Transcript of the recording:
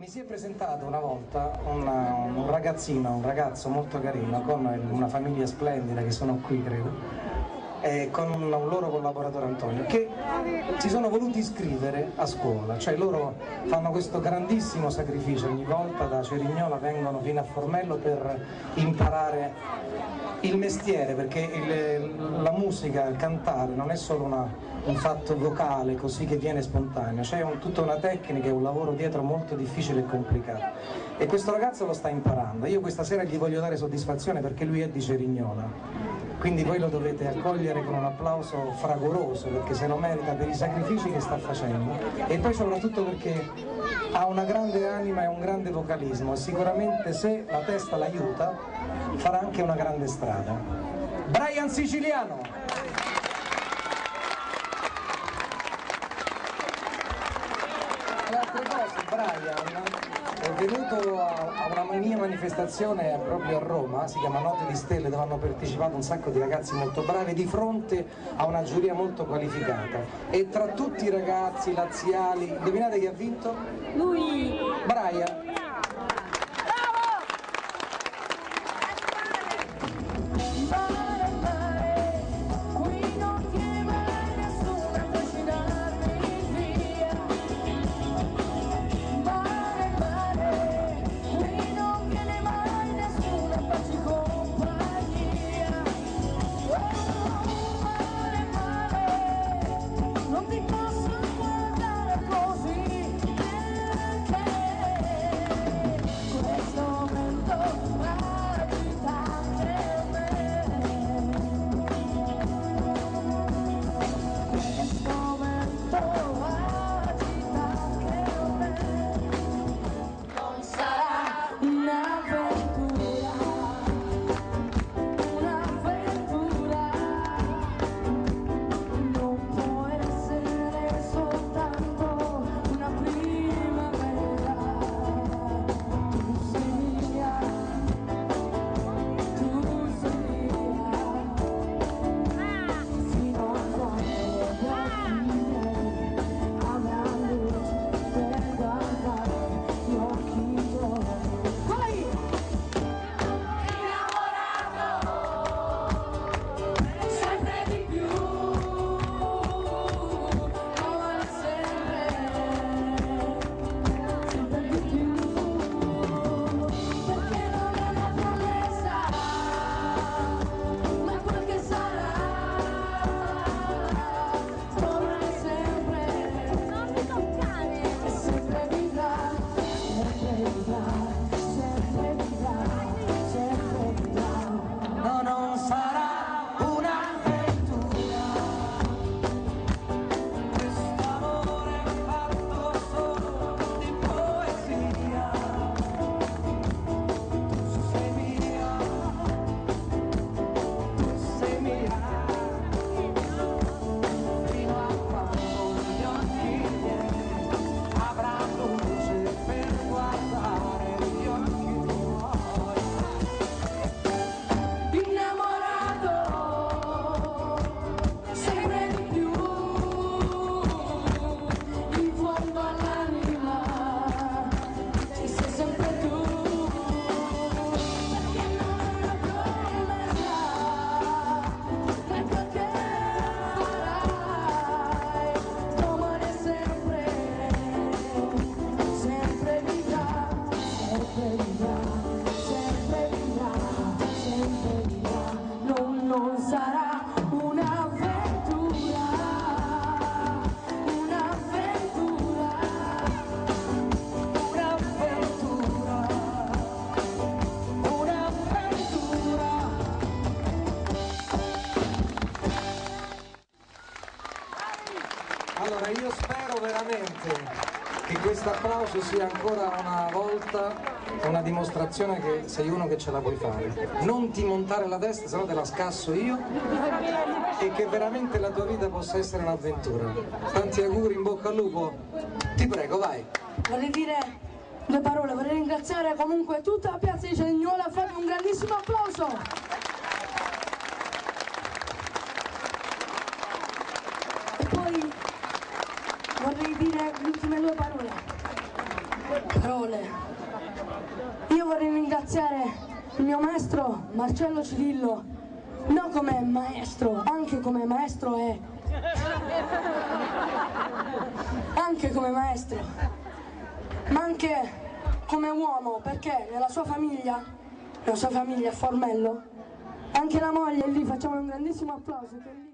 Mi si è presentato una volta un ragazzo molto carino con una famiglia splendida che sono qui credo, e con un loro collaboratore Antonio, che si sono voluti iscrivere a scuola, cioè loro fanno questo grandissimo sacrificio, ogni volta da Cerignola vengono fino a Formello per imparare il mestiere, perché la musica, il cantare non è solo un fatto vocale così che viene spontaneo, c'è tutta una tecnica e un lavoro dietro molto difficile e complicato, e questo ragazzo lo sta imparando. Io questa sera gli voglio dare soddisfazione perché lui è di Cerignola, quindi voi lo dovete accogliere con un applauso fragoroso, perché se lo merita per i sacrifici che sta facendo, e poi soprattutto perché ha una grande anima e un grande vocalismo, e sicuramente se la testa l'aiuta farà anche una grande strada. Brian Siciliano! Le altre cose, Brian è venuto a una mia manifestazione proprio a Roma, si chiama Notte di Stelle, dove hanno partecipato un sacco di ragazzi molto bravi di fronte a una giuria molto qualificata, e tra tutti i ragazzi laziali, indovinate chi ha vinto? Lui! Brian! Allora io spero veramente che questo applauso sia ancora una volta una dimostrazione che sei uno che ce la puoi fare. Non ti montare la testa, se no te la scasso io, e che veramente la tua vita possa essere un'avventura. Tanti auguri, in bocca al lupo, ti prego, vai. Vorrei dire due parole, vorrei ringraziare comunque tutta la piazza di Cerignola, fate un grandissimo applauso! Vorrei dire le ultime due parole. Parole. Io vorrei ringraziare il mio maestro Marcello Cirillo, non come maestro, anche come maestro è. Anche come maestro, ma anche come uomo, perché nella sua famiglia a Formello, anche la moglie è lì, facciamo un grandissimo applauso. Che è lì.